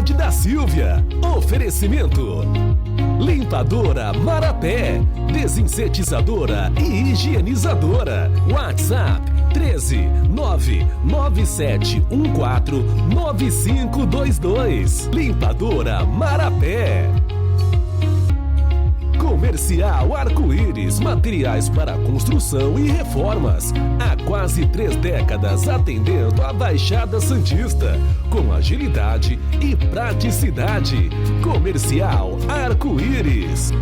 Pod da Silvia. Oferecimento: limpadora Marapé, desinsetizadora e higienizadora. WhatsApp 13 997149522. Limpadora Marapé. Comercial Arco-Íris, materiais para construção e reformas. Há quase 3 décadas atendendo a Baixada Santista, com agilidade e praticidade. Comercial Arco-Íris.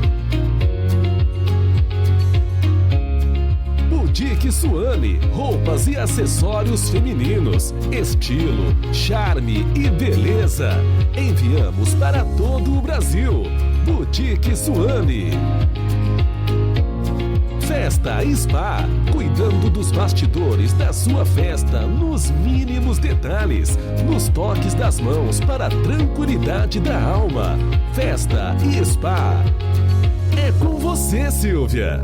Boutique Suane, roupas e acessórios femininos, estilo, charme e beleza. Enviamos para todo o Brasil. Boutique Suane. Festa Spa, cuidando dos bastidores da sua festa, nos mínimos detalhes, nos toques das mãos para a tranquilidade da alma. Festa Spa. É com você, Silvia.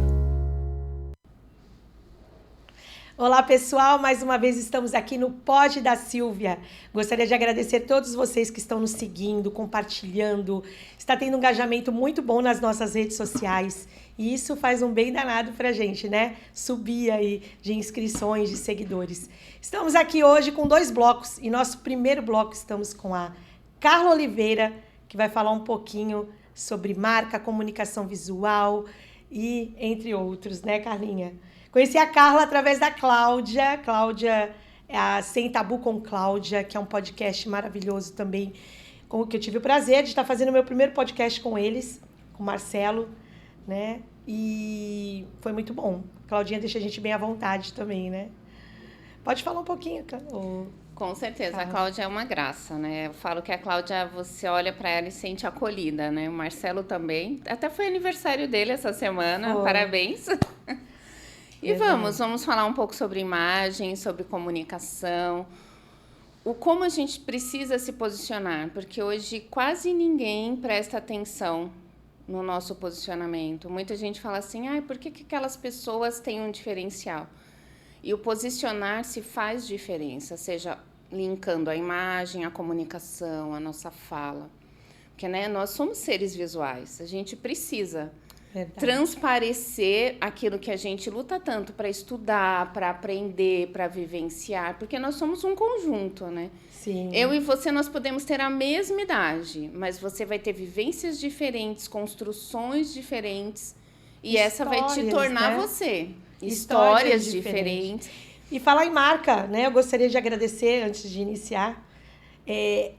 Olá pessoal, mais uma vez estamos aqui no Pod da Silvia. Gostaria de agradecer a todos vocês que estão nos seguindo, compartilhando. Está tendo um engajamento muito bom nas nossas redes sociais e isso faz um bem danado pra gente, né? Subir aí de inscrições, de seguidores. Estamos aqui hoje com 2 blocos e nosso primeiro bloco estamos com a Carla Oliveira, que vai falar um pouquinho sobre marca, comunicação visual e entre outros, né, Carlinha? Conheci a Carla através da Cláudia. Cláudia é a Sem Tabu com Cláudia, que é um podcast maravilhoso também, com o que eu tive o prazer de estar fazendo o meu primeiro podcast com eles, com o Marcelo, né? E foi muito bom. Claudinha deixa a gente bem à vontade também, né? Pode falar um pouquinho, Com certeza, a Cláudia é uma graça, né? Eu falo que a Cláudia, você olha para ela e sente acolhida, né? O Marcelo também. Até foi aniversário dele essa semana, parabéns. E vamos falar um pouco sobre imagem, sobre comunicação, como a gente precisa se posicionar, porque hoje quase ninguém presta atenção no nosso posicionamento. Muita gente fala assim, por que aquelas pessoas têm um diferencial? E o posicionar-se faz diferença, seja linkando a imagem, a comunicação, a nossa fala. Porque, né, nós somos seres visuais, a gente precisa transparecer aquilo que a gente luta tanto para estudar, para aprender, para vivenciar, porque nós somos um conjunto, né? Sim. Eu e você, nós podemos ter a mesma idade, mas você vai ter vivências diferentes, construções diferentes, e essa vai te tornar, né, você. Histórias diferentes. E falar em marca, né? Eu gostaria de agradecer, antes de iniciar,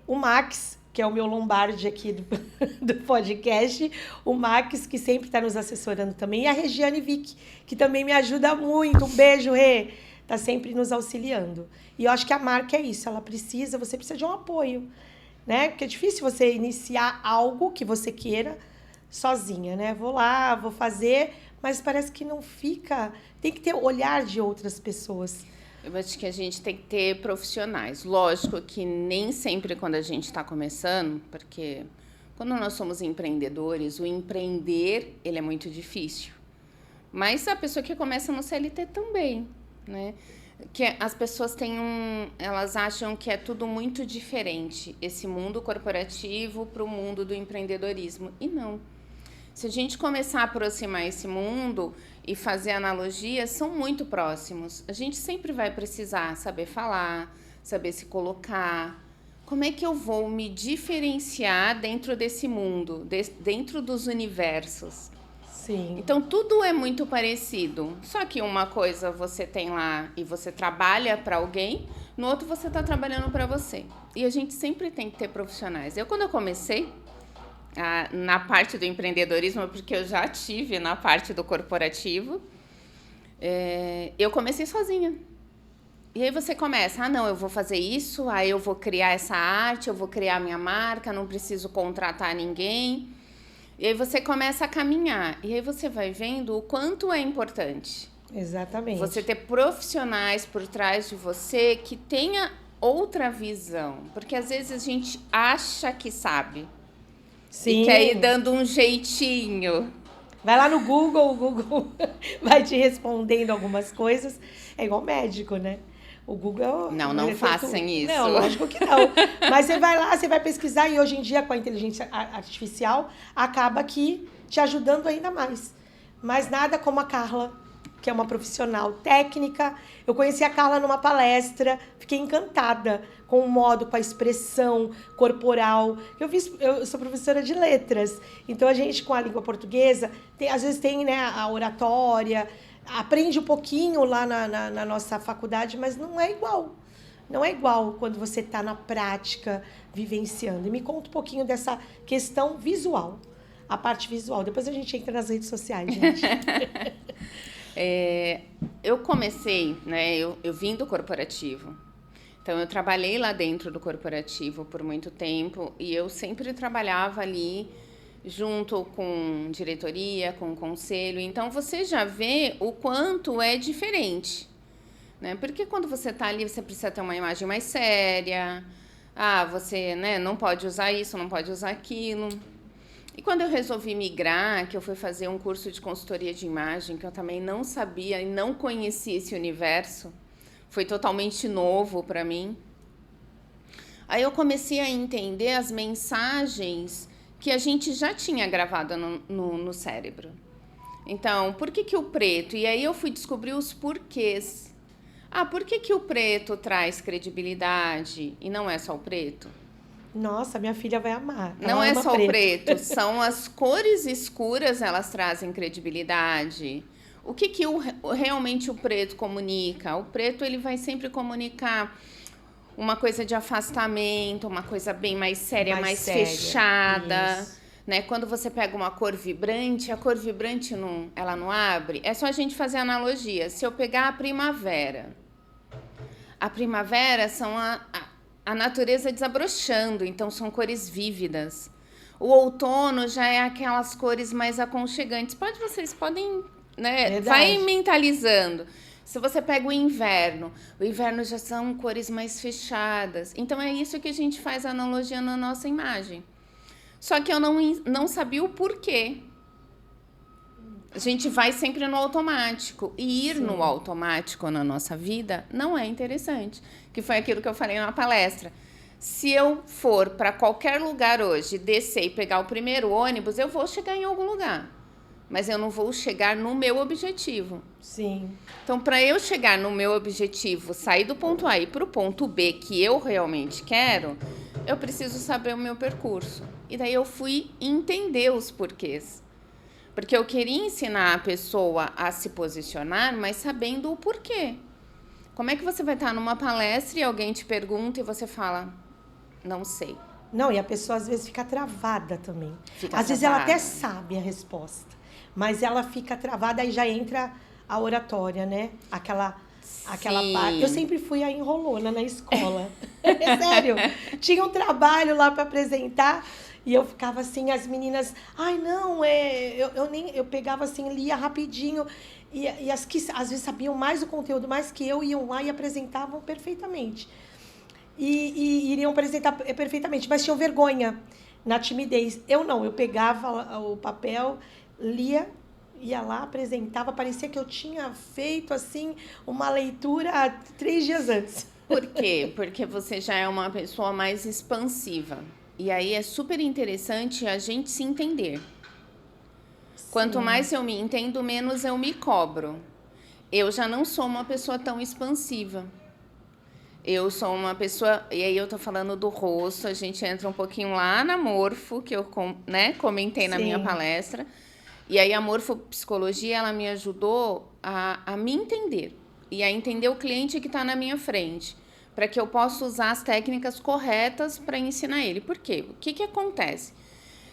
o Max, que é o meu Lombardi aqui do podcast, o Max, que sempre está nos assessorando também, e a Regiane Vick, que também me ajuda muito. Um beijo, Rê! Está sempre nos auxiliando. E eu acho que a marca é isso, você precisa de um apoio, né? Porque é difícil você iniciar algo que você queira sozinha, né? Vou lá, vou fazer, mas parece que não fica... Tem que ter o olhar de outras pessoas. Eu acho que a gente tem que ter profissionais. Lógico que nem sempre quando a gente está começando, porque quando nós somos empreendedores, o empreender, ele é muito difícil. Mas a pessoa que começa no CLT também, né? Que as pessoas elas acham que é tudo muito diferente, esse mundo corporativo para o mundo do empreendedorismo. E não. Se a gente começar a aproximar esse mundo e fazer analogias, são muito próximos. A gente sempre vai precisar saber falar, saber se colocar. Como é que eu vou me diferenciar dentro desse mundo, dentro dos universos? Sim. Então, tudo é muito parecido. Só que uma coisa você tem lá e você trabalha para alguém, no outro você está trabalhando para você. E a gente sempre tem que ter profissionais. Quando eu comecei na parte do empreendedorismo, porque eu já tive na parte do corporativo, eu comecei sozinha. E aí você começa, não, eu vou fazer isso, aí eu vou criar essa arte, eu vou criar minha marca, não preciso contratar ninguém. E aí você começa a caminhar. E aí você vai vendo o quanto é importante. Exatamente. Você ter profissionais por trás de você que tenha outra visão. Porque às vezes a gente acha que sabe. Sim. E quer ir dando um jeitinho. Vai lá no Google, o Google vai te respondendo algumas coisas. É igual médico, né? O Google... Não façam isso. Não, lógico que não. Mas você vai lá, você vai pesquisar e hoje em dia com a inteligência artificial acaba que te ajudando ainda mais. Mas nada como a Carla, que é uma profissional técnica. Eu conheci a Carla numa palestra, fiquei encantada com o modo, com a expressão corporal. Eu sou professora de letras, então a gente com a língua portuguesa, às vezes tem, né, a oratória, aprende um pouquinho lá na nossa faculdade, mas não é igual. Não é igual quando você está na prática, vivenciando. E me conta um pouquinho dessa questão visual, a parte visual. Depois a gente entra nas redes sociais, gente. Eu comecei, né, eu vim do corporativo. Então, eu trabalhei lá dentro do corporativo por muito tempo e eu sempre trabalhava ali junto com diretoria, com conselho. Então, você já vê o quanto é diferente, né? Porque quando você está ali, você precisa ter uma imagem mais séria. Você, né, não pode usar isso, não pode usar aquilo. E quando eu resolvi migrar, que eu fui fazer um curso de consultoria de imagem, que eu também não sabia e não conhecia esse universo, foi totalmente novo para mim. Aí eu comecei a entender as mensagens que a gente já tinha gravado no cérebro. Então, por que o preto? E aí eu fui descobrir os porquês. Por que o preto traz credibilidade e não é só o preto? Nossa, minha filha vai amar. Não é só o preto, são as cores escuras, elas trazem credibilidade. O que realmente o preto comunica? O preto, ele vai sempre comunicar uma coisa de afastamento, uma coisa bem mais séria, mais fechada. Né? Quando você pega uma cor vibrante, a cor vibrante ela não abre. É só a gente fazer analogia. Se eu pegar a primavera são a natureza desabrochando, então são cores vívidas. O outono já é aquelas cores mais aconchegantes. Vocês podem... né? Vai mentalizando. Se você pega o inverno já são cores mais fechadas. Então, é isso que a gente faz analogia na nossa imagem. Só que eu não sabia o porquê. A gente vai sempre no automático. E ir no automático na nossa vida não é interessante. Que foi aquilo que eu falei na palestra. Se eu for para qualquer lugar hoje, descer e pegar o primeiro ônibus, eu vou chegar em algum lugar. Mas eu não vou chegar no meu objetivo. Sim. Então, para eu chegar no meu objetivo, sair do ponto A e para o ponto B, que eu realmente quero, eu preciso saber o meu percurso. E daí eu fui entender os porquês. Porque eu queria ensinar a pessoa a se posicionar, mas sabendo o porquê. Como é que você vai estar numa palestra e alguém te pergunta e você fala, não sei. Não, e a pessoa às vezes fica travada também. Às vezes ela até sabe a resposta. Mas ela fica travada e já entra a oratória, né? Aquela parte. Eu sempre fui a enrolona na escola. Sério. Tinha um trabalho lá para apresentar e eu ficava assim, as meninas... eu pegava assim, lia rapidinho. E as que às vezes sabiam mais o conteúdo, mais que eu, iam lá e apresentavam perfeitamente. E iriam apresentar perfeitamente, mas tinham vergonha na timidez. Eu pegava o papel... lia, ia lá, apresentava, parecia que eu tinha feito, assim, uma leitura 3 dias antes. Por quê? Porque você já é uma pessoa mais expansiva. E aí é super interessante a gente se entender. Sim. Quanto mais eu me entendo, menos eu me cobro. Eu já não sou uma pessoa tão expansiva. Eu sou uma pessoa... E aí eu tô falando do rosto, a gente entra um pouquinho lá na Morfo, que eu comentei na minha palestra. E aí a morfopsicologia, ela me ajudou a me entender e a entender o cliente que está na minha frente, para que eu possa usar as técnicas corretas para ensinar ele. Por quê? O que acontece?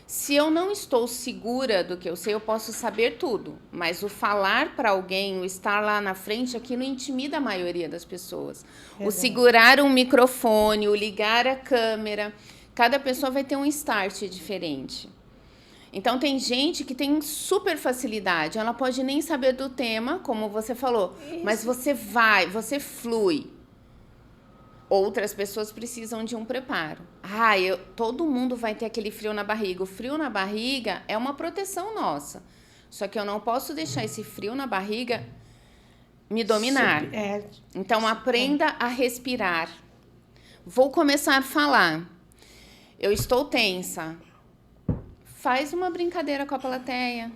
Se eu não estou segura do que eu sei, eu posso saber tudo, mas o falar para alguém, o estar lá na frente, aquilo intimida a maioria das pessoas. O segurar um microfone, o ligar a câmera, cada pessoa vai ter um start diferente. Então, tem gente que tem super facilidade. Ela pode nem saber do tema, como você falou. Isso. Mas você flui. Outras pessoas precisam de um preparo. Todo mundo vai ter aquele frio na barriga. O frio na barriga é uma proteção nossa. Só que eu não posso deixar esse frio na barriga me dominar. Então, aprenda a respirar. Vou começar a falar. Eu estou tensa. Faz uma brincadeira com a plateia.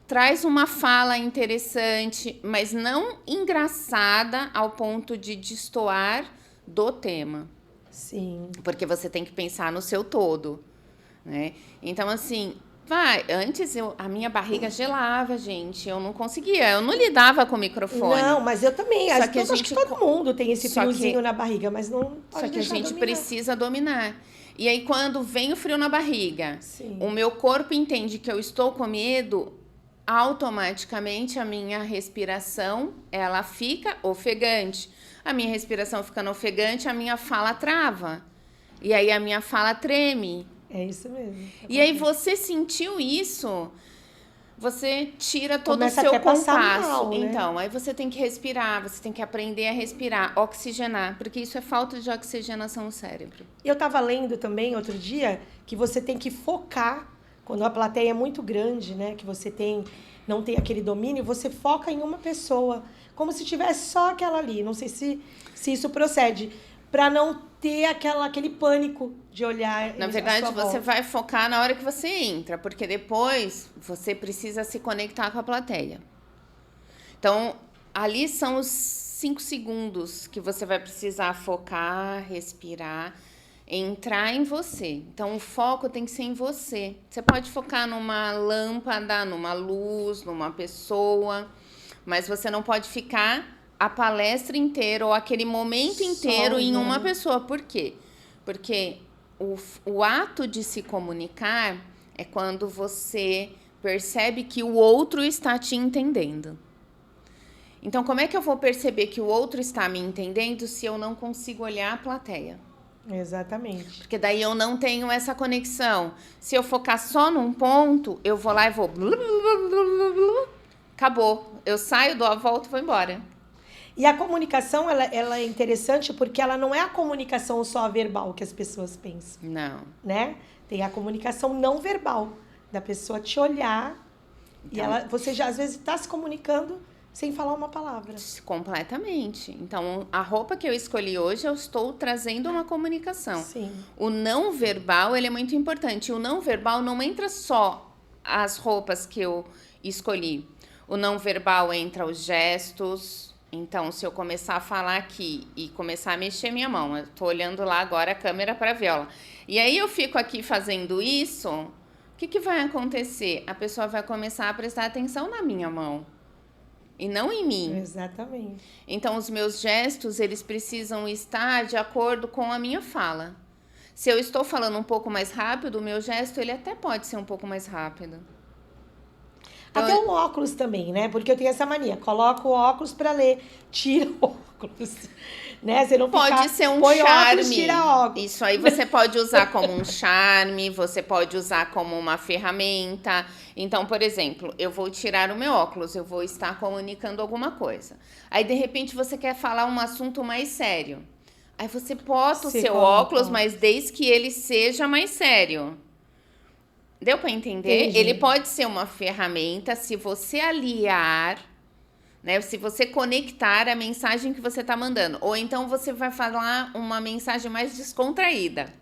Traz uma fala interessante, mas não engraçada ao ponto de destoar do tema. Sim. Porque você tem que pensar no seu todo, né? Então, assim, antes a minha barriga gelava, gente. Eu não conseguia, eu não lidava com o microfone. Não, mas eu também. Acho que todo mundo tem esse friozinho na barriga, mas não pode Só que a gente precisa dominar. E aí, quando vem o frio na barriga, o meu corpo entende que eu estou com medo, automaticamente a minha respiração, ela fica ofegante. A minha respiração ficando ofegante, a minha fala trava. E aí a minha fala treme. É isso mesmo. E aí você sentiu isso, você tira todo o seu compasso. Mal, né? Então, aí você tem que respirar, você tem que aprender a respirar, oxigenar, porque isso é falta de oxigenação no cérebro. Eu estava lendo também outro dia que você tem que focar. Quando a plateia é muito grande, né, que você não tem aquele domínio, você foca em uma pessoa, como se tivesse só aquela ali. Não sei se isso procede, para não ter aquele pânico de olhar. Na verdade, você vai focar na hora que você entra, porque depois você precisa se conectar com a plateia. Então, ali são os 5 segundos que você vai precisar focar, respirar, entrar em você. Então, o foco tem que ser em você. Você pode focar numa lâmpada, numa luz, numa pessoa, mas você não pode ficar a palestra inteira ou aquele momento inteiro em uma pessoa. Por quê? Porque o ato de se comunicar é quando você percebe que o outro está te entendendo. Então, como é que eu vou perceber que o outro está me entendendo se eu não consigo olhar a plateia? Exatamente. Porque daí eu não tenho essa conexão. Se eu focar só num ponto, eu vou lá e vou... Acabou. Eu saio, dou a volta e vou embora. E a comunicação, ela é interessante porque ela não é a comunicação só verbal que as pessoas pensam. Não. Né? Tem a comunicação não verbal, da pessoa te olhar e você já às vezes está se comunicando sem falar uma palavra. Completamente. Então, a roupa que eu escolhi hoje, eu estou trazendo uma comunicação. Sim. O não verbal, ele é muito importante. O não verbal não entra só as roupas que eu escolhi. O não verbal entra os gestos. Então, se eu começar a falar aqui e começar a mexer minha mão, eu tô olhando lá agora a câmera para a Viola. E aí eu fico aqui fazendo isso, o que vai acontecer? A pessoa vai começar a prestar atenção na minha mão. E não em mim. Exatamente. Então, os meus gestos, eles precisam estar de acordo com a minha fala. Se eu estou falando um pouco mais rápido, o meu gesto, ele até pode ser um pouco mais rápido. Então, até o óculos também, né? Porque eu tenho essa mania. Coloco o óculos para ler. Tira o óculos. Né? Você não pode ser um põe charme. Óculos, tira óculos. Isso aí você pode usar como um charme, você pode usar como uma ferramenta. Então, por exemplo, eu vou tirar o meu óculos, eu vou estar comunicando alguma coisa. Aí, de repente, você quer falar um assunto mais sério. Aí você bota o seu óculos, mas desde que ele seja mais sério. Deu para entender? Entendi. Ele pode ser uma ferramenta se você aliar, né? Se você conectar a mensagem que você está mandando. Ou então você vai falar uma mensagem mais descontraída.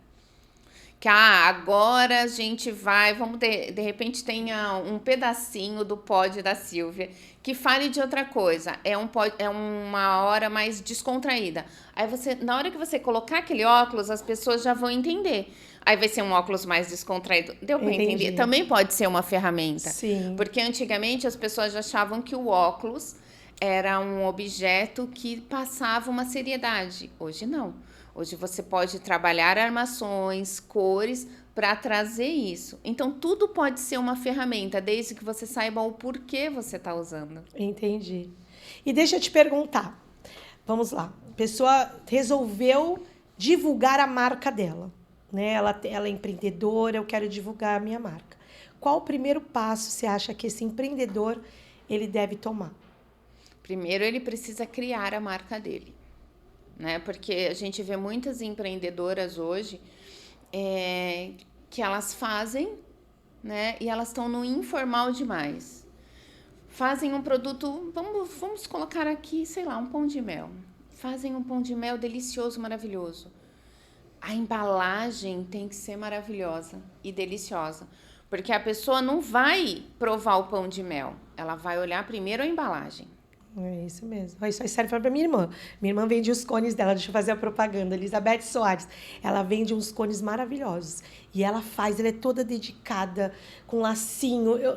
Que agora a gente vai, de repente tenha um pedacinho do pod da Silvia que fale de outra coisa. É uma hora mais descontraída. Aí na hora que você colocar aquele óculos, as pessoas já vão entender. Aí vai ser um óculos mais descontraído. Deu para entender? Também pode ser uma ferramenta. Sim. Porque antigamente as pessoas achavam que o óculos era um objeto que passava uma seriedade. Hoje não. Hoje você pode trabalhar armações, cores, para trazer isso. Então, tudo pode ser uma ferramenta, desde que você saiba o porquê você está usando. Entendi. E deixa eu te perguntar. Vamos lá. A pessoa resolveu divulgar a marca dela. Né? Ela é empreendedora, eu quero divulgar a minha marca. Qual o primeiro passo você acha que esse empreendedor ele deve tomar? Primeiro, ele precisa criar a marca dele. Né? Porque a gente vê muitas empreendedoras hoje que elas fazem, né? E elas estão no informal demais. fazem um produto, vamos colocar aqui, sei lá, um pão de mel. Fazem um pão de mel delicioso, maravilhoso. A embalagem tem que ser maravilhosa e deliciosa, porque a pessoa não vai provar o pão de mel, ela vai olhar primeiro a embalagem. É isso mesmo. Isso aí serve para minha irmã. Minha irmã vende os cones dela. Deixa eu fazer a propaganda. Elizabeth Soares. Ela vende uns cones maravilhosos. E ela é toda dedicada, com lacinho. Eu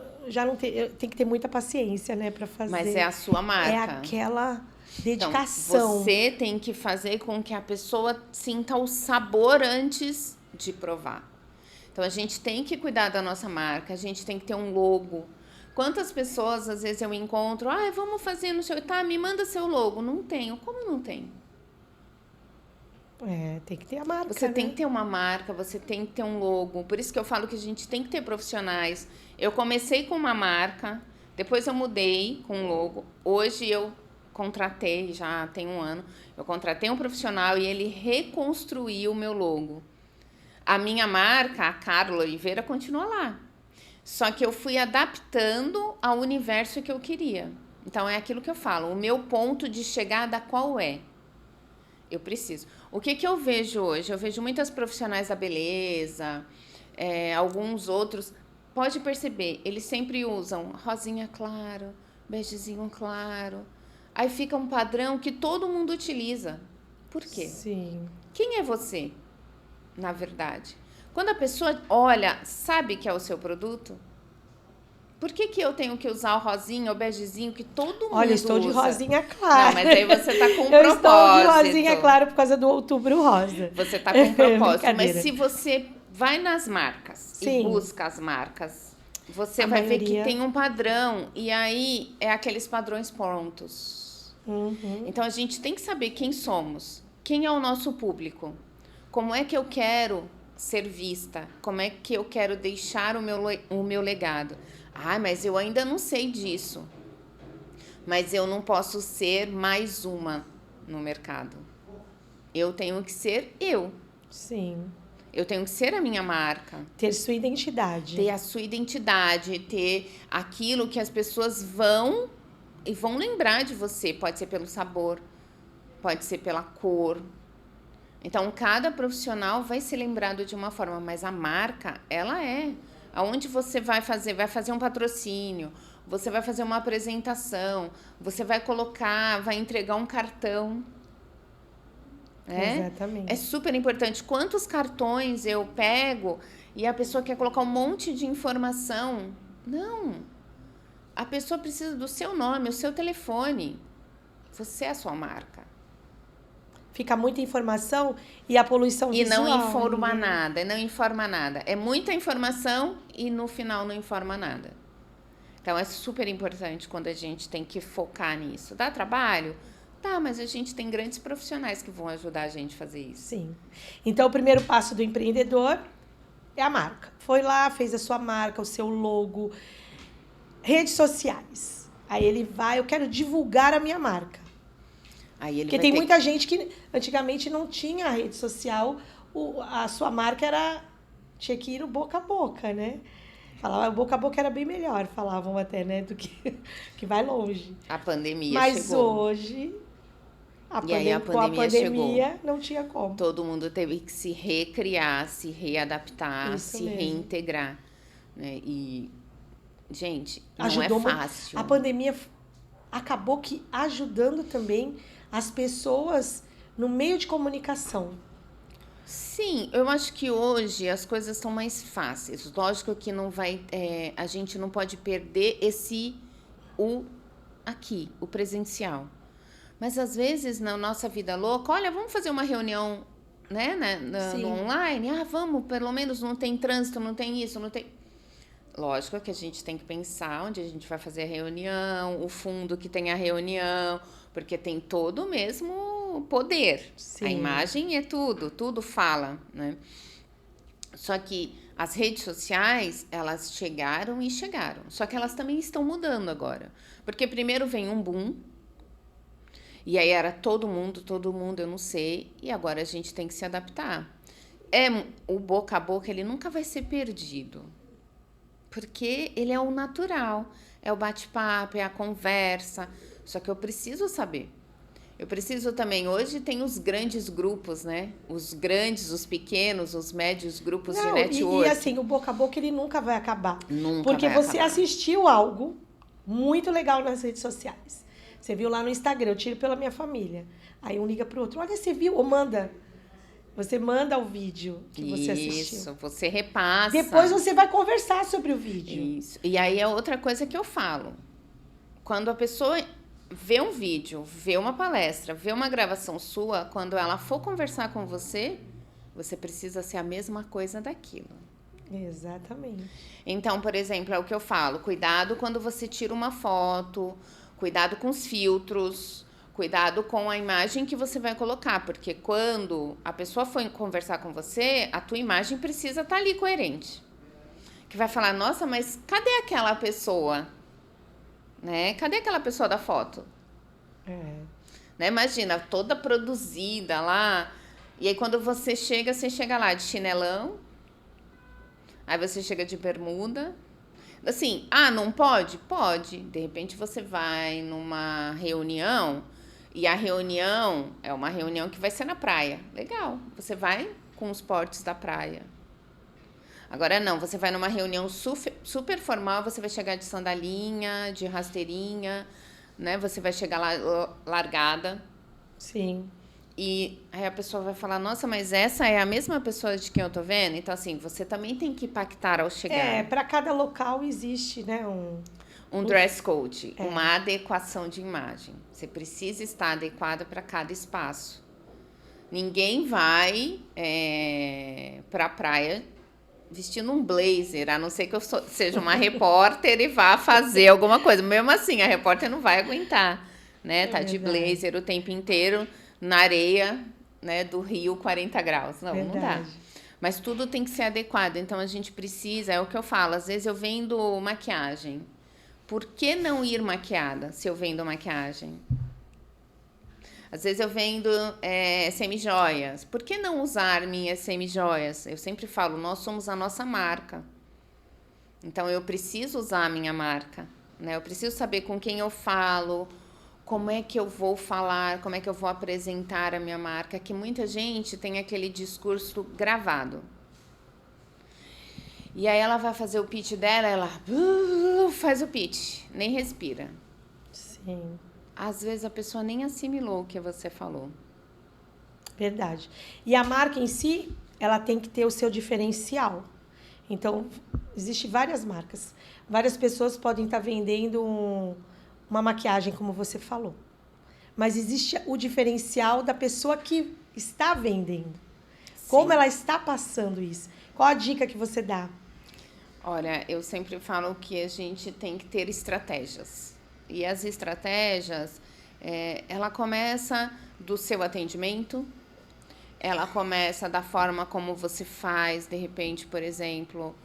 tenho que ter muita paciência, né, para fazer. Mas é a sua marca. É aquela dedicação. Então, você tem que fazer com que a pessoa sinta o sabor antes de provar. Então, a gente tem que cuidar da nossa marca. A gente tem que ter um logo. Quantas pessoas, às vezes, eu encontro, vamos fazer no seu... Tá, me manda seu logo. Não tenho. Como não tem? Tem que ter a marca, Você né? tem que ter uma marca, você tem que ter um logo. Por isso que eu falo que a gente tem que ter profissionais. Eu comecei com uma marca, depois eu mudei com um logo. Hoje eu contratei, já tem um ano, eu contratei um profissional e ele reconstruiu o meu logo. A minha marca, a Carla Oliveira, continua lá. Só que eu fui adaptando ao universo que eu queria. Então, é aquilo que eu falo. O meu ponto de chegada qual é? Eu preciso. O que eu vejo hoje? Eu vejo muitas profissionais da beleza, alguns outros. Pode perceber, eles sempre usam rosinha claro, begezinho claro. Aí fica um padrão que todo mundo utiliza. Por quê? Sim. Quem é você, na verdade? Quando a pessoa olha, sabe que é o seu produto, por que eu tenho que usar o rosinha ou begezinho que todo mundo usa? Olha, eu estou de rosinha clara. Não, mas aí você tá com um eu propósito. Eu estou de rosinha clara por causa do Outubro Rosa. Você tá com um propósito. Mas se você vai nas marcas e busca as marcas, você vai ver que tem um padrão. E aí, é aqueles padrões prontos. Uhum. Então, a gente tem que saber quem somos. Quem é o nosso público? Como é que eu quero ser vista? Como é que eu quero deixar o meu legado? Mas eu ainda não sei disso. Mas eu não posso ser mais uma no mercado. Eu tenho que ser eu. Sim. Eu tenho que ser a minha marca. Ter sua identidade. Ter a sua identidade, ter aquilo que as pessoas vão lembrar de você. Pode ser pelo sabor, pode ser pela cor. Então, cada profissional vai ser lembrado de uma forma, mas a marca, ela é. Aonde você vai fazer um patrocínio, você vai fazer uma apresentação, você vai entregar um cartão. Exatamente. É super importante. Quantos cartões eu pego e a pessoa quer colocar um monte de informação? Não. A pessoa precisa do seu nome, o seu telefone. Você é a sua marca. Fica muita informação e a poluição visual. E não informa nada. É muita informação e no final não informa nada. Então, é super importante quando a gente tem que focar nisso. Dá trabalho? Tá, mas a gente tem grandes profissionais que vão ajudar a gente a fazer isso. Sim. Então, o primeiro passo do empreendedor é a marca. Foi lá, fez a sua marca, o seu logo. Redes sociais. Aí ele eu quero divulgar a minha marca. Porque tem muita gente que antigamente não tinha rede social, a sua marca tinha que ir no boca a boca, né? Falava, boca a boca era bem melhor, falavam até, né? Do que vai longe. A pandemia chegou. Mas hoje, a pandemia não tinha como. Todo mundo teve que se recriar, se readaptar, Isso se mesmo. reintegrar. Né? E, gente, não Ajudou é fácil. A pandemia acabou que ajudando também as pessoas no meio de comunicação. Sim, eu acho que hoje as coisas estão mais fáceis. Lógico que não vai, a gente não pode perder o presencial. Mas às vezes na nossa vida louca, olha, vamos fazer uma reunião, né, no online? Vamos, pelo menos não tem trânsito, não tem isso, não tem... Lógico que a gente tem que pensar onde a gente vai fazer a reunião, o fundo que tem a reunião, porque tem todo o mesmo poder. Sim. A imagem é tudo fala, né? Só que as redes sociais, elas chegaram. Só que elas também estão mudando agora. Porque primeiro vem um boom, e aí era todo mundo, eu não sei, e agora a gente tem que se adaptar. O boca a boca, ele nunca vai ser perdido. Porque ele é o natural. é o bate-papo, é a conversa. Só que eu preciso saber. Eu preciso também, hoje tem os grandes grupos, né? Os grandes, os pequenos, os médios grupos de network. E assim, o boca a boca ele nunca vai acabar. Nunca porque vai você acabar. Assistiu algo muito legal nas redes sociais. Você viu lá no Instagram, eu tiro pela minha família. Aí um liga pro outro, olha, você viu? Ou manda. Você manda o vídeo que você assistiu. Isso, você repassa. Depois você vai conversar sobre o vídeo. Isso. E aí é outra coisa que eu falo. Quando a pessoa vê um vídeo, vê uma palestra, vê uma gravação sua, quando ela for conversar com você, você precisa ser a mesma coisa daquilo. Exatamente. Então, por exemplo, é o que eu falo, cuidado quando você tira uma foto, cuidado com os filtros, cuidado com a imagem que você vai colocar, porque quando a pessoa for conversar com você, a tua imagem precisa estar ali coerente. Que vai falar, nossa, mas cadê aquela pessoa? Né? Cadê aquela pessoa da foto? Né? Imagina, toda produzida lá. E aí quando você chega lá de chinelão. Aí você chega de bermuda. Assim, não pode? Pode. De repente você vai numa reunião. E a reunião é uma reunião que vai ser na praia. Legal. Você vai com os portes da praia. Agora não, você vai numa reunião super formal, você vai chegar de sandalinha, de rasteirinha, né? Você vai chegar lá largada. Sim. E aí a pessoa vai falar, nossa, mas essa é a mesma pessoa de quem eu tô vendo? Então, assim, você também tem que impactar ao chegar. Para cada local existe, né, um dress code, uma adequação de imagem. Você precisa estar adequada para cada espaço. Ninguém vai para a praia vestindo um blazer, a não ser que eu seja uma repórter e vá fazer alguma coisa. Mesmo assim, a repórter não vai aguentar, né? Tá de blazer o tempo inteiro na areia, né, do Rio, 40 graus. Não dá. Mas tudo tem que ser adequado. Então, a gente precisa, é o que eu falo, às vezes eu vendo maquiagem. Por que não ir maquiada se eu vendo maquiagem? Às vezes eu vendo semijoias. Por que não usar minhas semijoias? Eu sempre falo, nós somos a nossa marca. Então, eu preciso usar a minha marca. Né? Eu preciso saber com quem eu falo, como é que eu vou falar, como é que eu vou apresentar a minha marca. Que muita gente tem aquele discurso gravado. E aí ela vai fazer o pitch dela, ela faz o pitch, nem respira. Sim. Às vezes a pessoa nem assimilou o que você falou. Verdade. E a marca em si, ela tem que ter o seu diferencial. Então, existem várias marcas. Várias pessoas podem estar vendendo uma maquiagem, como você falou. Mas existe o diferencial da pessoa que está vendendo. Sim. Como ela está passando isso. Qual a dica que você dá? Olha, eu sempre falo que a gente tem que ter estratégias. E as estratégias, ela começa do seu atendimento, ela começa da forma como você faz, de repente, por exemplo,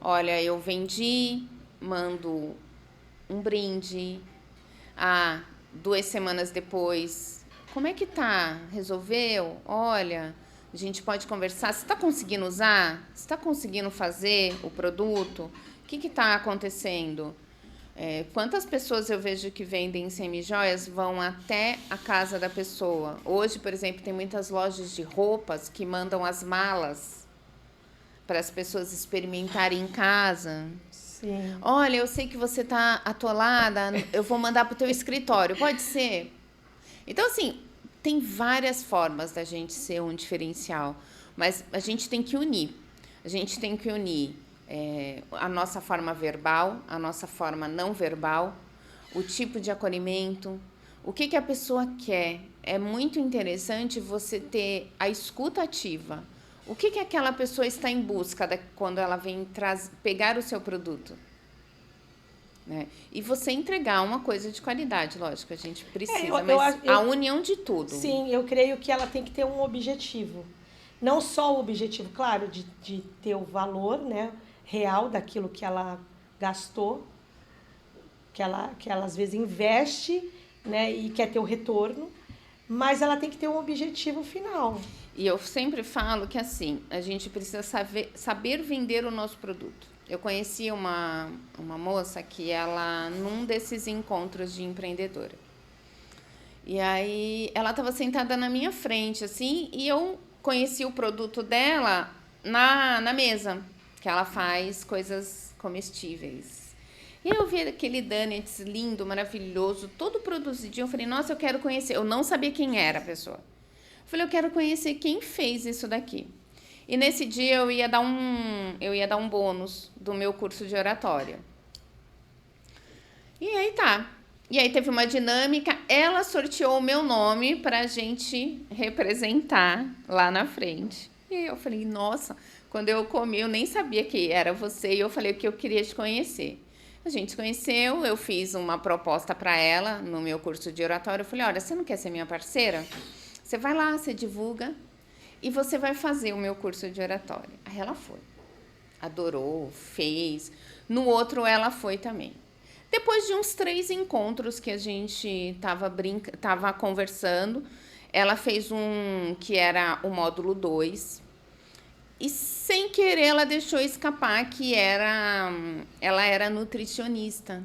olha, eu vendi, mando um brinde, 2 semanas depois, como é que tá? Resolveu? Olha, a gente pode conversar, você está conseguindo usar? Você está conseguindo fazer o produto? O que está acontecendo? Quantas pessoas eu vejo que vendem semijoias vão até a casa da pessoa? Hoje, por exemplo, tem muitas lojas de roupas que mandam as malas para as pessoas experimentarem em casa. Sim. Olha, eu sei que você está atolada, eu vou mandar para o teu escritório, pode ser? Então, assim, tem várias formas da gente ser um diferencial, mas a gente tem que unir. A gente tem que unir a nossa forma verbal, a nossa forma não verbal, o tipo de acolhimento, o que a pessoa quer. É muito interessante você ter a escuta ativa. O que aquela pessoa está em busca quando ela vem pegar o seu produto? Né? E você entregar uma coisa de qualidade, lógico, a gente precisa, mas a união de tudo. Sim, eu creio que ela tem que ter um objetivo. Não só o objetivo, claro, de ter o valor, né, real daquilo que ela gastou, que ela às vezes investe, né, e quer ter o retorno, mas ela tem que ter um objetivo final. E eu sempre falo que, assim, a gente precisa saber vender o nosso produto. Eu conheci uma moça que ela, num desses encontros de empreendedora, e aí ela estava sentada na minha frente, assim, e eu conheci o produto dela na mesa, que ela faz coisas comestíveis. E aí eu vi aquele donuts lindo, maravilhoso, todo produzidinho. Eu falei, nossa, eu quero conhecer. Eu não sabia quem era a pessoa. Eu falei, eu quero conhecer quem fez isso daqui. E nesse dia eu ia dar um bônus do meu curso de oratória. E aí tá. E aí teve uma dinâmica, ela sorteou o meu nome pra gente representar lá na frente. E eu falei, nossa, quando eu comi, eu nem sabia que era você, e eu falei que eu queria te conhecer. A gente se conheceu, eu fiz uma proposta para ela no meu curso de oratória. Eu falei, olha, você não quer ser minha parceira? Você vai lá, você divulga e você vai fazer o meu curso de oratória. Aí ela foi, adorou, fez. No outro ela foi também. Depois de uns 3 encontros que a gente tava conversando, ela fez um que era o módulo 2. E sem querer ela deixou escapar que ela era nutricionista.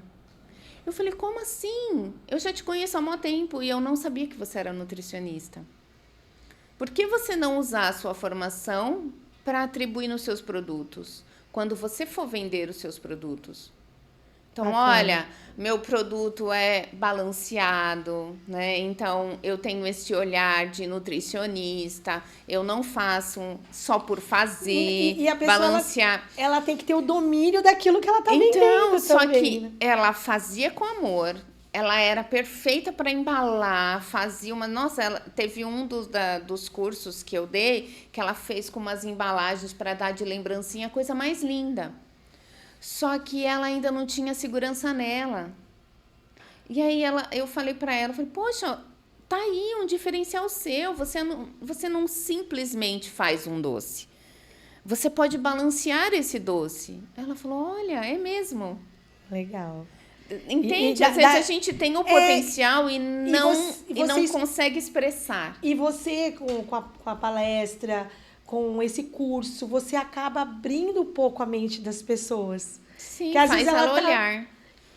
Eu falei, como assim? Eu já te conheço há muito tempo e eu não sabia que você era nutricionista. Por que você não usar a sua formação para atribuir nos seus produtos, quando você for vender os seus produtos? Então, olha, meu produto é balanceado, né? Então, eu tenho esse olhar de nutricionista, eu não faço só por fazer, e a pessoa, balancear. Ela tem que ter o domínio daquilo que ela está vendendo. Então, só também, que ela fazia com amor, ela era perfeita para embalar, fazia uma... Nossa, ela teve um dos cursos que eu dei, que ela fez com umas embalagens para dar de lembrancinha, a coisa mais linda. Só que ela ainda não tinha segurança nela. E aí eu falei para ela, poxa, tá aí um diferencial seu, você não simplesmente faz um doce. Você pode balancear esse doce. Ela falou, olha, é mesmo. Legal. Entende? Às vezes a gente tem o potencial e não consegue expressar. E você, com a palestra, com esse curso, você acaba abrindo um pouco a mente das pessoas. Sim, faz ela olhar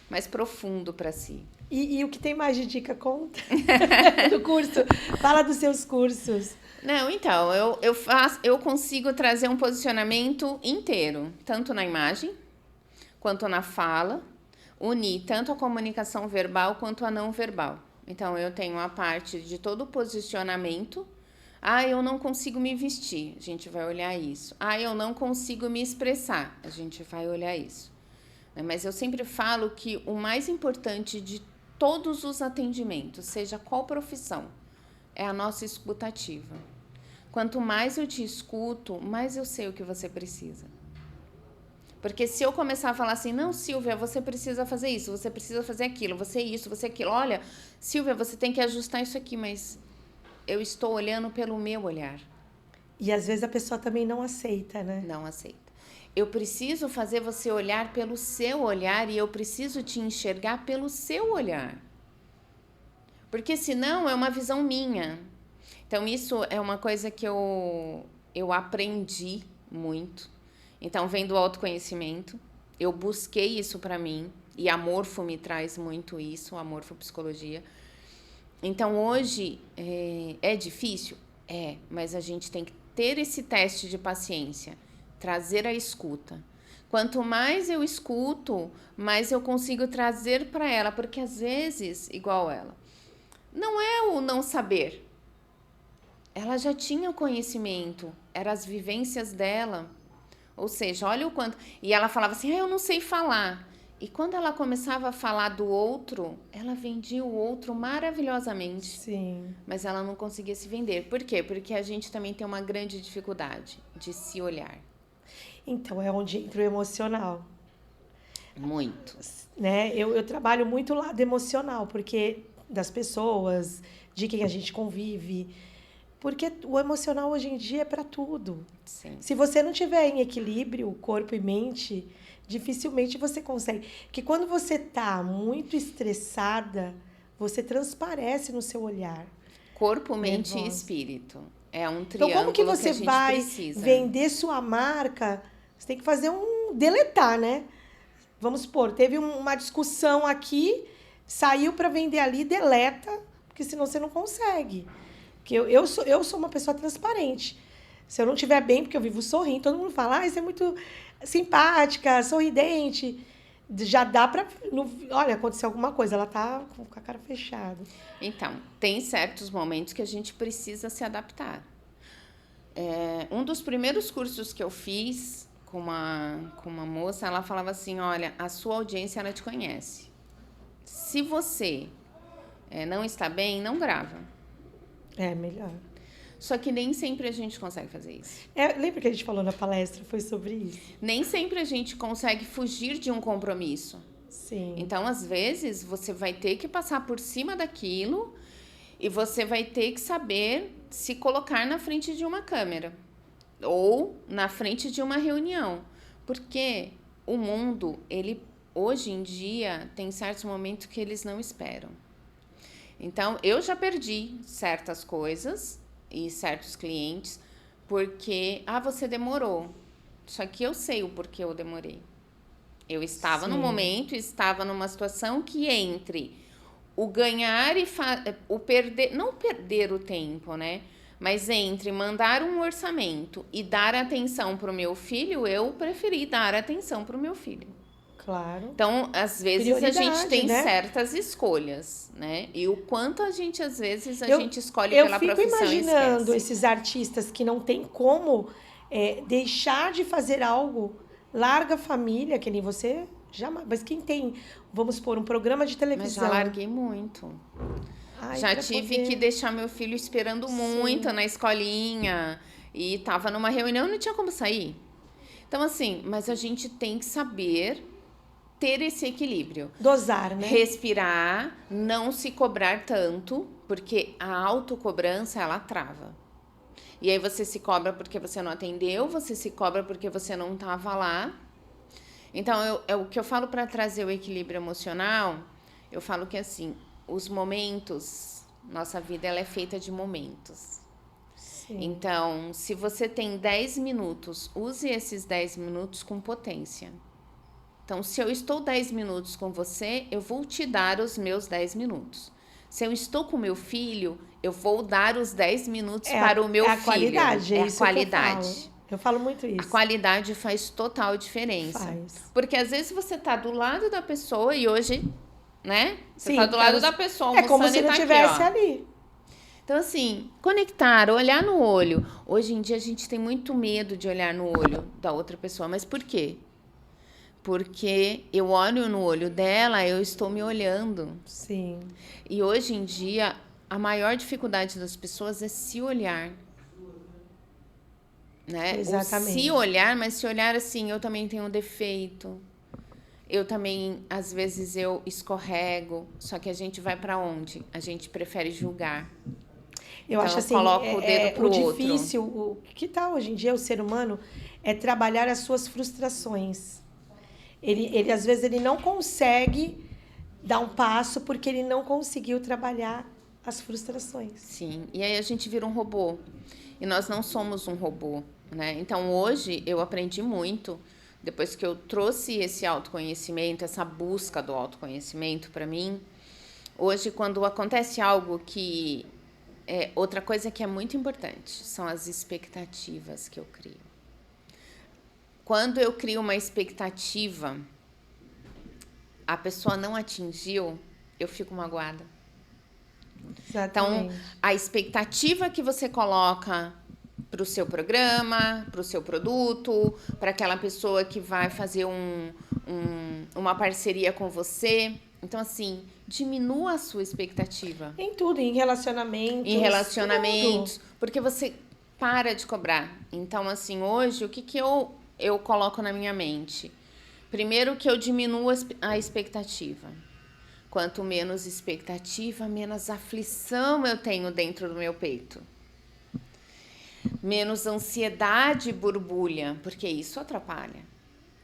mais profundo para si. E o que tem mais de dica, conta do curso? Fala dos seus cursos. Não, então, eu consigo trazer um posicionamento inteiro, tanto na imagem, quanto na fala, unir tanto a comunicação verbal quanto a não verbal. Então, eu tenho a parte de todo o posicionamento. Eu não consigo me vestir, a gente vai olhar isso. Eu não consigo me expressar, a gente vai olhar isso. Mas eu sempre falo que o mais importante de todos os atendimentos, seja qual profissão, é a nossa escutativa. Quanto mais eu te escuto, mais eu sei o que você precisa. Porque se eu começar a falar assim, não, Silvia, você precisa fazer isso, você precisa fazer aquilo, você isso, você aquilo. Olha, Silvia, você tem que ajustar isso aqui, mas... eu estou olhando pelo meu olhar. E às vezes a pessoa também não aceita, né? Não aceita. Eu preciso fazer você olhar pelo seu olhar e eu preciso te enxergar pelo seu olhar. Porque senão é uma visão minha. Então isso é uma coisa que eu aprendi muito. Então vem do autoconhecimento. Eu busquei isso para mim. E a Morfo me traz muito isso, a Morfo Psicologia. Então, hoje, é difícil? É, mas a gente tem que ter esse teste de paciência, trazer a escuta. Quanto mais eu escuto, mais eu consigo trazer para ela, porque às vezes, igual ela, não é o não saber. Ela já tinha o conhecimento, eram as vivências dela. Ou seja, olha o quanto... E ela falava assim, eu não sei falar. E quando ela começava a falar do outro, ela vendia o outro maravilhosamente. Sim. Mas ela não conseguia se vender. Por quê? Porque a gente também tem uma grande dificuldade de se olhar. Então, é onde entra o emocional. Muito. Né? Eu trabalho muito o lado emocional, porque das pessoas, de quem a gente convive. Porque o emocional hoje em dia é para tudo. Sim. Se você não tiver em equilíbrio, corpo e mente... dificilmente você consegue. Porque quando você está muito estressada, você transparece no seu olhar. Corpo, mente e espírito. É um Então, triângulo como que você a gente vai precisa. vender sua marca? Você tem que fazer deletar, né? Vamos supor, teve uma discussão aqui, saiu para vender ali, deleta, porque senão você não consegue. Porque eu sou uma pessoa transparente. Se eu não estiver bem, porque eu vivo sorrindo, todo mundo fala, você é muito simpática, sorridente. Já dá para... Olha, aconteceu alguma coisa, ela tá com a cara fechada. Então, tem certos momentos que a gente precisa se adaptar. Um dos primeiros cursos que eu fiz com uma moça, ela falava assim, olha, a sua audiência, ela te conhece. Se você não está bem, não grava. É, melhor. Só que nem sempre a gente consegue fazer isso. Lembra que a gente falou na palestra? Foi sobre isso. Nem sempre a gente consegue fugir de um compromisso. Sim. Então, às vezes, você vai ter que passar por cima daquilo e você vai ter que saber se colocar na frente de uma câmera ou na frente de uma reunião. Porque o mundo, hoje em dia, tem certos momentos que eles não esperam. Então, eu já perdi certas coisas e certos clientes porque, você demorou. Só que eu sei o porquê eu demorei. Eu estava no momento, estava numa situação que entre o ganhar e o perder, não perder o tempo, né? Mas entre mandar um orçamento e dar atenção para o meu filho, eu preferi dar atenção para o meu filho. Claro. Então, às vezes, a gente tem certas escolhas, né? E o quanto a gente, às vezes, a gente escolhe pela profissão e esquece. Eu fico imaginando esses artistas que não tem como deixar de fazer algo, larga a família, que nem você, jamais. Mas quem tem, vamos supor, um programa de televisão. Mas já larguei muito. Já tive que deixar meu filho esperando muito na escolinha. E tava numa reunião, não tinha como sair. Então, assim, mas a gente tem que saber ter esse equilíbrio. Dosar, né? Respirar, não se cobrar tanto, porque a autocobrança, ela trava. E aí você se cobra porque você não atendeu, você se cobra porque você não estava lá. Então, o que eu falo para trazer o equilíbrio emocional, eu falo que, assim, os momentos, nossa vida ela é feita de momentos. Sim. Então, se você tem 10 minutos, use esses 10 minutos com potência. Então, se eu estou 10 minutos com você, eu vou te dar os meus 10 minutos. Se eu estou com meu filho, eu vou dar os 10 minutos para o meu filho. Qualidade, é a qualidade. Eu falo muito isso. A qualidade faz total diferença. Faz. Porque às vezes você está do lado da pessoa e hoje, né? Você está do lado da pessoa almoçando. É como se não estivesse ali. Então, assim, conectar, olhar no olho. Hoje em dia a gente tem muito medo de olhar no olho da outra pessoa. Mas por quê? Porque eu olho no olho dela, eu estou me olhando. Sim. E hoje em dia, a maior dificuldade das pessoas é se olhar. Né? Exatamente. Se olhar, mas se olhar assim, eu também tenho um defeito. Eu também, às vezes, eu escorrego. Só que a gente vai para onde? A gente prefere julgar. Eu acho assim, coloco o dedo pro outro. Difícil, o que tal hoje em dia o ser humano é trabalhar as suas frustrações. Ele às vezes ele não consegue dar um passo porque ele não conseguiu trabalhar as frustrações. Sim, e aí a gente vira um robô. E nós não somos um robô, né? Então hoje eu aprendi muito, depois que eu trouxe esse autoconhecimento, essa busca do autoconhecimento para mim. Hoje, quando acontece algo que... outra coisa que é muito importante são as expectativas que eu crio. Quando eu crio uma expectativa, a pessoa não atingiu, eu fico magoada. Exatamente. Então, a expectativa que você coloca para o seu programa, para o seu produto, para aquela pessoa que vai fazer uma parceria com você. Então, assim, diminua a sua expectativa. Em tudo, em relacionamentos. Em relacionamentos, tudo. Porque você para de cobrar. Então, assim, hoje, o que eu coloco na minha mente? Primeiro que eu diminuo a expectativa. Quanto menos expectativa, menos aflição eu tenho dentro do meu peito. Menos ansiedade borbulha, porque isso atrapalha.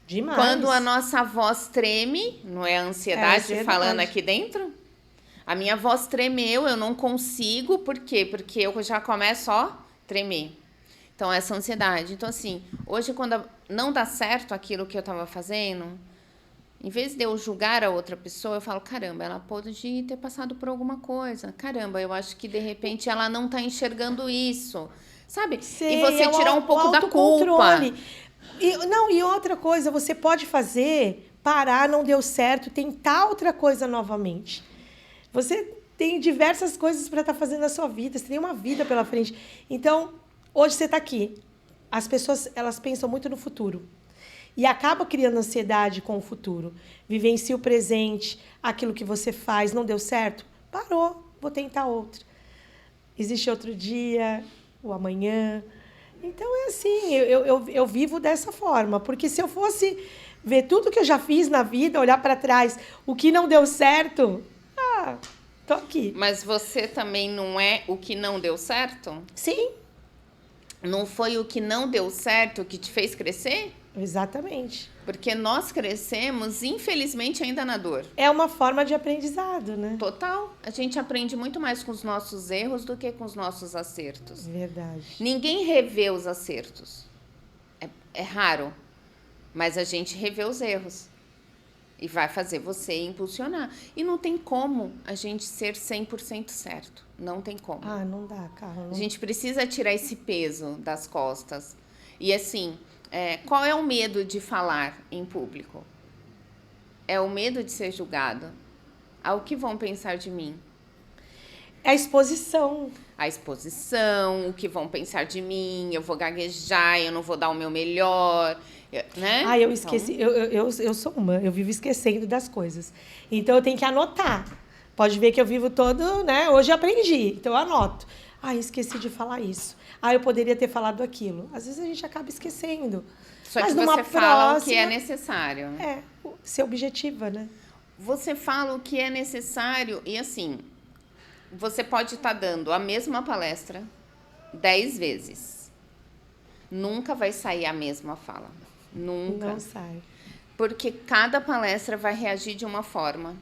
Demais. Quando a nossa voz treme, não é a ansiedade falando aqui dentro? A minha voz tremeu, eu não consigo, por quê? Porque eu já começo, tremer. Então, essa ansiedade. Então, assim, hoje, quando não dá certo aquilo que eu estava fazendo, em vez de eu julgar a outra pessoa, eu falo, caramba, ela pode ter passado por alguma coisa. Caramba, eu acho que, de repente, ela não está enxergando isso. Sabe? Sei, e você tirar um pouco da culpa. E outra coisa, você pode fazer, parar, não deu certo, tentar outra coisa novamente. Você tem diversas coisas para estar fazendo na sua vida, você tem uma vida pela frente. Então, hoje você está aqui. As pessoas, elas pensam muito no futuro. E acaba criando ansiedade com o futuro. Vivencie o presente, aquilo que você faz, não deu certo? Parou, vou tentar outro. Existe outro dia, o amanhã. Então, é assim, eu vivo dessa forma. Porque se eu fosse ver tudo que eu já fiz na vida, olhar para trás, o que não deu certo, tô aqui. Mas você também não é o que não deu certo? Sim. Não foi o que não deu certo que te fez crescer? Exatamente. Porque nós crescemos, infelizmente, ainda na dor. É uma forma de aprendizado, né? Total. A gente aprende muito mais com os nossos erros do que com os nossos acertos. Verdade. Ninguém revê os acertos. É raro. Mas a gente revê os erros. E vai fazer você impulsionar. E não tem como a gente ser 100% certo. Não tem como. Não dá, cara. A gente precisa tirar esse peso das costas. E assim, qual é o medo de falar em público? É o medo de ser julgado. O que vão pensar de mim? É a exposição. A exposição, o que vão pensar de mim, eu vou gaguejar, eu não vou dar o meu melhor, né? Eu esqueci, eu sou eu vivo esquecendo das coisas. Então, eu tenho que anotar. Pode ver que eu vivo todo, né? Hoje eu aprendi, então eu anoto. Esqueci de falar isso. Eu poderia ter falado aquilo. Às vezes a gente acaba esquecendo. Só que você fala o que é necessário. Ser objetiva, né? Você fala o que é necessário e assim, você pode estar dando a mesma palestra 10 vezes. Nunca vai sair a mesma fala. Nunca. Não sai. Porque cada palestra vai reagir de uma forma.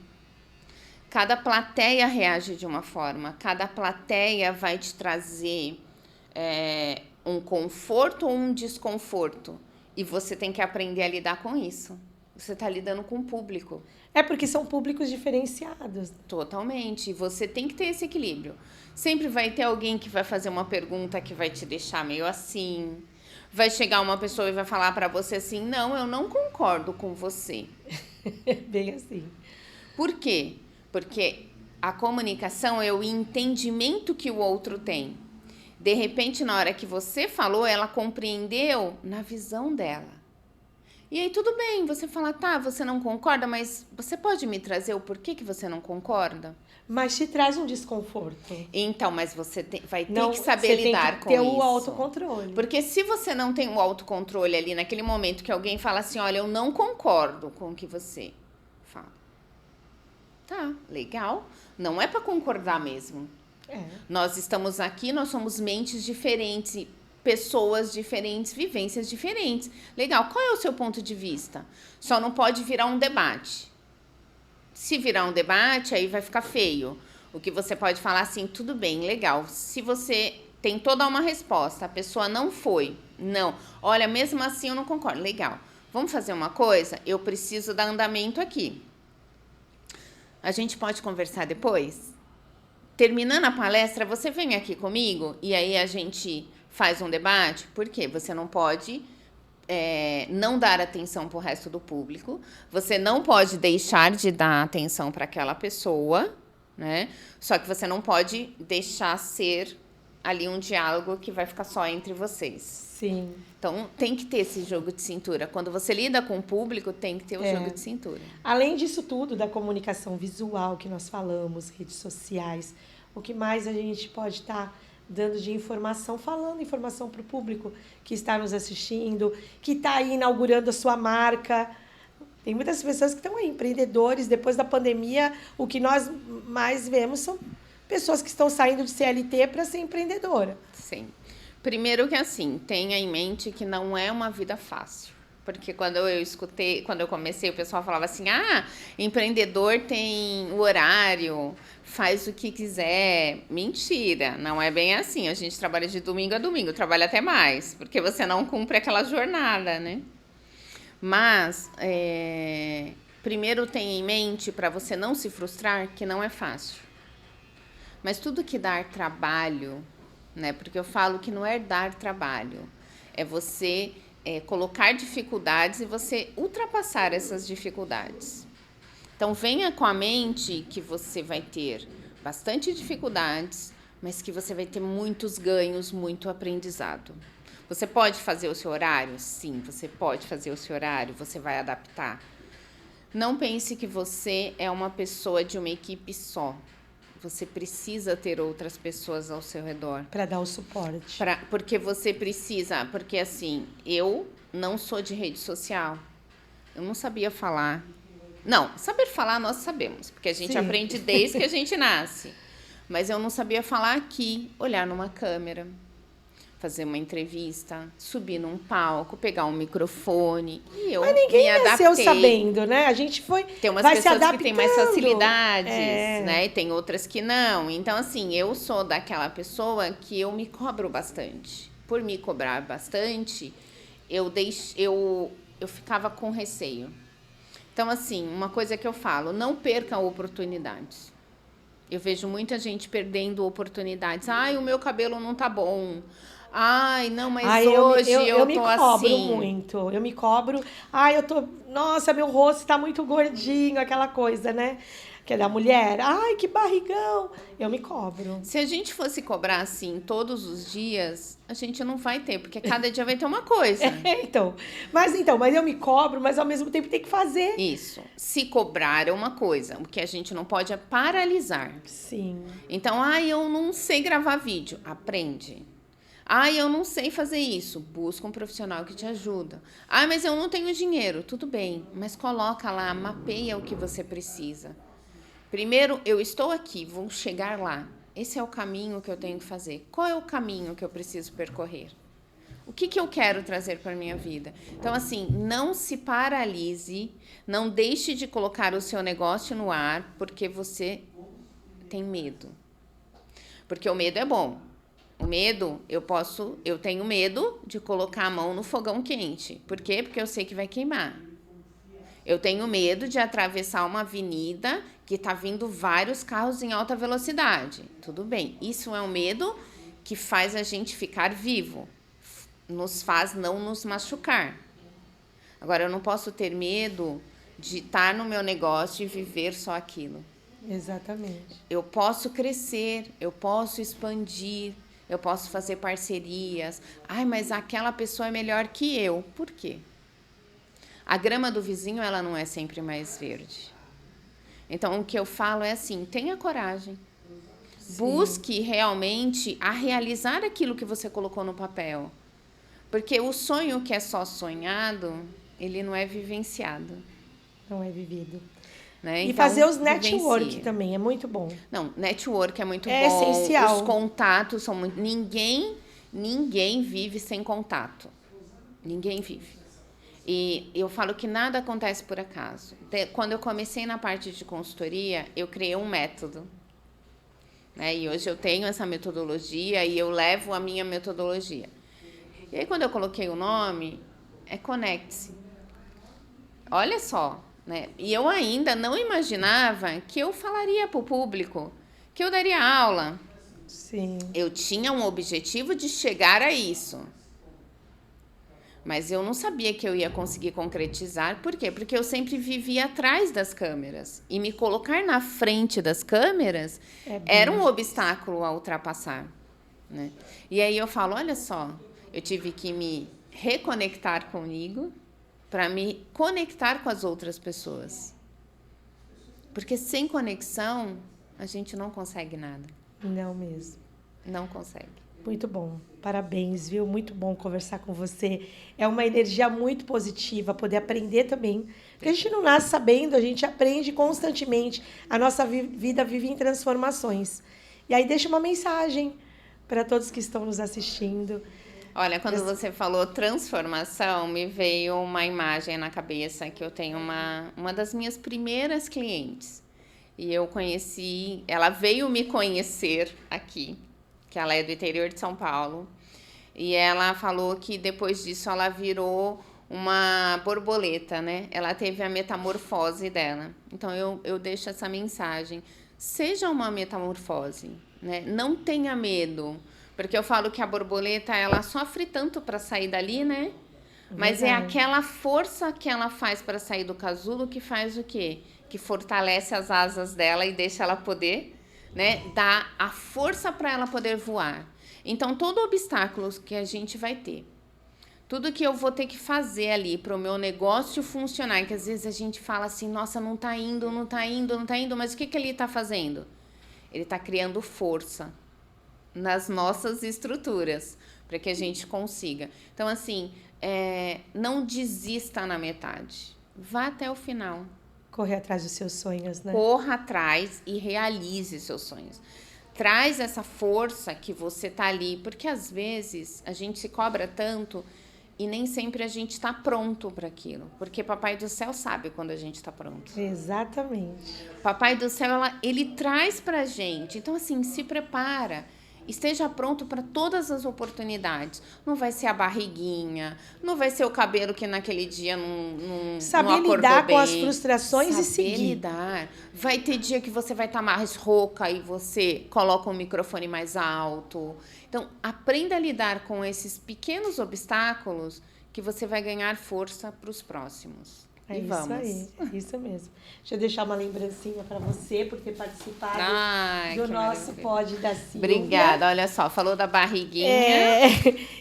Cada plateia reage de uma forma. Cada plateia vai te trazer um conforto ou um desconforto. E você tem que aprender a lidar com isso. Você está lidando com o público. Porque são públicos diferenciados. Totalmente. Você tem que ter esse equilíbrio. Sempre vai ter alguém que vai fazer uma pergunta que vai te deixar meio assim. Vai chegar uma pessoa e vai falar para você assim, não, eu não concordo com você. Bem assim. Por quê? Porque a comunicação é o entendimento que o outro tem. De repente, na hora que você falou, ela compreendeu na visão dela. E aí, tudo bem, você fala, você não concorda, mas você pode me trazer o porquê que você não concorda? Mas te traz um desconforto. Então, mas você vai ter que saber lidar com isso. Você tem que ter o autocontrole. Porque se você não tem o autocontrole ali, naquele momento que alguém fala assim, olha, eu não concordo com o que você fala. Tá, legal. Não é para concordar mesmo. Nós estamos aqui, nós somos mentes diferentes, pessoas diferentes, vivências diferentes. Legal, qual é o seu ponto de vista? Só não pode virar um debate. Se virar um debate, aí vai ficar feio. O que você pode falar assim, tudo bem, legal. Se você tentou dar uma resposta, a pessoa não foi, não. Olha, mesmo assim eu não concordo. Legal, vamos fazer uma coisa? Eu preciso dar andamento aqui. A gente pode conversar depois? Terminando a palestra, você vem aqui comigo e aí a gente faz um debate? Por quê? Você não pode não dar atenção para o resto do público, você não pode deixar de dar atenção para aquela pessoa, né? Só que você não pode deixar ser ali um diálogo que vai ficar só entre vocês. Sim. Então, tem que ter esse jogo de cintura. Quando você lida com o público, tem que ter o jogo de cintura. Além disso tudo, da comunicação visual que nós falamos, redes sociais, o que mais a gente pode estar dando de informação, falando informação para o público que está nos assistindo, que está aí inaugurando a sua marca. Tem muitas pessoas que estão aí, empreendedores. Depois da pandemia, o que nós mais vemos são pessoas que estão saindo de CLT para ser empreendedora. Sim. Primeiro que assim, tenha em mente que não é uma vida fácil. Porque quando eu comecei, o pessoal falava assim, empreendedor tem o horário, faz o que quiser. Mentira, não é bem assim. A gente trabalha de domingo a domingo, trabalha até mais, porque você não cumpre aquela jornada, né? Mas, primeiro tenha em mente, para você não se frustrar, que não é fácil. Mas tudo que dá trabalho, né? Porque eu falo que não é dar trabalho, é você colocar dificuldades e você ultrapassar essas dificuldades. Então, venha com a mente que você vai ter bastante dificuldades, mas que você vai ter muitos ganhos, muito aprendizado. Você pode fazer o seu horário? Sim, você pode fazer o seu horário, você vai adaptar. Não pense que você é uma pessoa de uma equipe só. Você precisa ter outras pessoas ao seu redor. Para dar o suporte. Porque você precisa. Porque, assim, eu não sou de rede social. Eu não sabia falar. Não, saber falar nós sabemos. Porque a gente aprende desde que a gente nasce. Mas eu não sabia falar aqui, olhar numa câmera, fazer uma entrevista, subir num palco, pegar um microfone. E eu Mas ninguém me adaptei. nasceu sabendo, né? A gente foi. Tem umas vai pessoas se que têm mais facilidades, É. né? E tem outras que não. Então, assim, eu sou daquela pessoa que eu me cobro bastante. Por me cobrar bastante, eu ficava com receio. Então, assim, uma coisa que eu falo, não percam oportunidades. Eu vejo muita gente perdendo oportunidades. Ai, o meu cabelo não tá bom. Ai, não, mas hoje eu me tô cobro assim. muito. Eu me cobro. Ai, nossa, meu rosto tá muito gordinho, aquela coisa, né? Que é da mulher. Ai, que barrigão. Eu me cobro. Se a gente fosse cobrar assim todos os dias, a gente não vai ter, porque cada dia vai ter uma coisa. Mas eu me cobro, mas ao mesmo tempo tem que fazer. Isso. Se cobrar é uma coisa, o que a gente não pode é paralisar. Sim. Então, eu não sei gravar vídeo. Aprende. Eu não sei fazer isso. Busca um profissional que te ajuda. Mas eu não tenho dinheiro. Tudo bem, mas coloca lá, mapeia o que você precisa. Primeiro, eu estou aqui, vou chegar lá. Esse é o caminho que eu tenho que fazer. Qual é o caminho que eu preciso percorrer? O que eu quero trazer para a minha vida? Então, assim, não se paralise, não deixe de colocar o seu negócio no ar porque você tem medo. Porque o medo é bom. O medo, eu tenho medo de colocar a mão no fogão quente. Por quê? Porque eu sei que vai queimar. Eu tenho medo de atravessar uma avenida que está vindo vários carros em alta velocidade. Tudo bem, isso é um medo que faz a gente ficar vivo. Nos faz não nos machucar. Agora, eu não posso ter medo de estar no meu negócio e viver só aquilo. Exatamente. Eu posso crescer, eu posso expandir, eu posso fazer parcerias. Mas aquela pessoa é melhor que eu. Por quê? A grama do vizinho, ela não é sempre mais verde. Então, o que eu falo é assim, tenha coragem. Sim. Busque realmente a realizar aquilo que você colocou no papel. Porque o sonho que é só sonhado, ele não é vivenciado. Não é vivido. Né? E então, fazer os network também, é muito bom. Não, network é muito bom. É essencial. Os contatos são muito... Ninguém vive sem contato. Ninguém vive. E eu falo que nada acontece por acaso. Quando eu comecei na parte de consultoria, eu criei um método. Né? E hoje eu tenho essa metodologia e eu levo a minha metodologia. E aí, quando eu coloquei o nome, Conecte-se. Olha só, né? E eu ainda não imaginava que eu falaria para o público, que eu daria aula. Sim. Eu tinha um objetivo de chegar a isso. Mas eu não sabia que eu ia conseguir concretizar. Por quê? Porque eu sempre vivia atrás das câmeras. E me colocar na frente das câmeras era um obstáculo a ultrapassar. Né? E aí eu falo, olha só, eu tive que me reconectar comigo para me conectar com as outras pessoas. Porque sem conexão, a gente não consegue nada. Não mesmo. Não consegue. Muito bom. Parabéns, viu? Muito bom conversar com você. É uma energia muito positiva, poder aprender também. Porque a gente não nasce sabendo, a gente aprende constantemente. A nossa vida vive em transformações. E aí deixa uma mensagem para todos que estão nos assistindo. Olha, quando você falou transformação, me veio uma imagem na cabeça que eu tenho uma das minhas primeiras clientes. E eu conheci, ela veio me conhecer aqui, que ela é do interior de São Paulo. E ela falou que depois disso ela virou uma borboleta, né? Ela teve a metamorfose dela. Então eu deixo essa mensagem. Seja uma metamorfose, né? Não tenha medo. Porque eu falo que a borboleta, ela sofre tanto para sair dali, né? Mas é aquela força que ela faz para sair do casulo que faz o quê? Que fortalece as asas dela e deixa ela poder, né? Dá a força para ela poder voar. Então, todo obstáculo que a gente vai ter, tudo que eu vou ter que fazer ali para o meu negócio funcionar, que às vezes a gente fala assim, nossa, não tá indo, mas o que ele tá fazendo? Ele tá criando força nas nossas estruturas, para que a gente consiga. Então, assim, não desista na metade. Vá até o final. Correr atrás dos seus sonhos, né? Corra atrás e realize seus sonhos. Traz essa força que você tá ali, porque às vezes a gente se cobra tanto e nem sempre a gente está pronto para aquilo, porque Papai do Céu sabe quando a gente está pronto. Exatamente. Papai do Céu, ele traz pra gente. Então, assim, se prepara. Esteja pronto para todas as oportunidades. Não vai ser a barriguinha, não vai ser o cabelo que naquele dia não saber acordou lidar bem. Com as frustrações saber e seguir. Lidar. Vai ter dia que você vai estar mais rouca e você coloca o microfone mais alto. Então, aprenda a lidar com esses pequenos obstáculos que você vai ganhar força para os próximos. É isso aí, isso mesmo. Deixa eu deixar uma lembrancinha para você por ter participado do nosso Pod da Silvia. Obrigada, olha só, falou da barriguinha.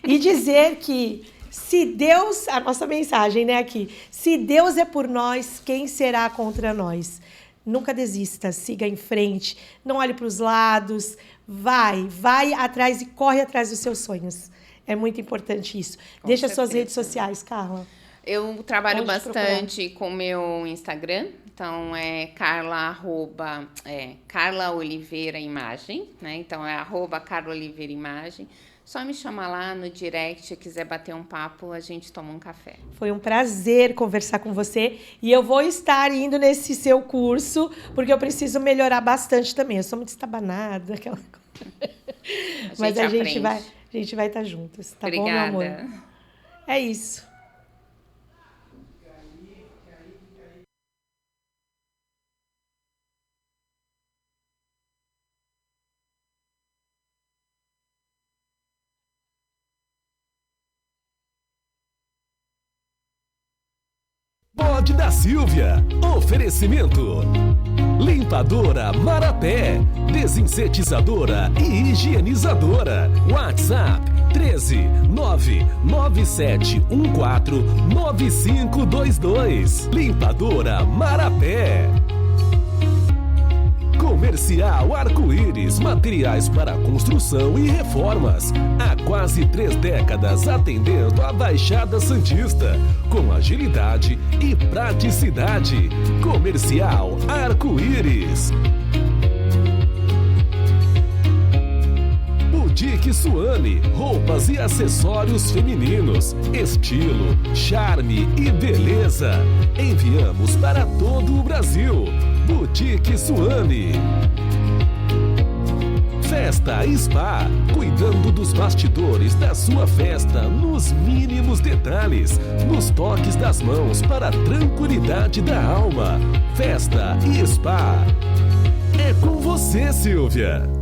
E dizer que se Deus, a nossa mensagem, né, aqui, se Deus é por nós, quem será contra nós? Nunca desista, siga em frente, não olhe para os lados, vai atrás e corre atrás dos seus sonhos. É muito importante isso. Deixa suas redes sociais, Carla. Eu trabalho bastante com o meu Instagram, então é Carla Oliveira Imagem, né? Então é @Carla Oliveira Imagem. Só me chama lá no direct, se quiser bater um papo, a gente toma um café. Foi um prazer conversar com você e eu vou estar indo nesse seu curso, porque eu preciso melhorar bastante também. Eu sou muito estabanada, aquela coisa. Mas a gente vai estar juntos, tá bom, meu amor? É isso. Pod da Silvia. Oferecimento. Limpadora Marapé. Desinsetizadora e higienizadora. WhatsApp 13997149522. Limpadora Marapé. Comercial Arco-Íris, materiais para construção e reformas. Há quase 3 décadas atendendo a Baixada Santista, com agilidade e praticidade. Comercial Arco-Íris. Boutique Suane, roupas e acessórios femininos, estilo, charme e beleza. Enviamos para todo o Brasil. Boutique Suane. Festa Spa, cuidando dos bastidores da sua festa nos mínimos detalhes, nos toques das mãos para a tranquilidade da alma. Festa Spa. É com você, Silvia.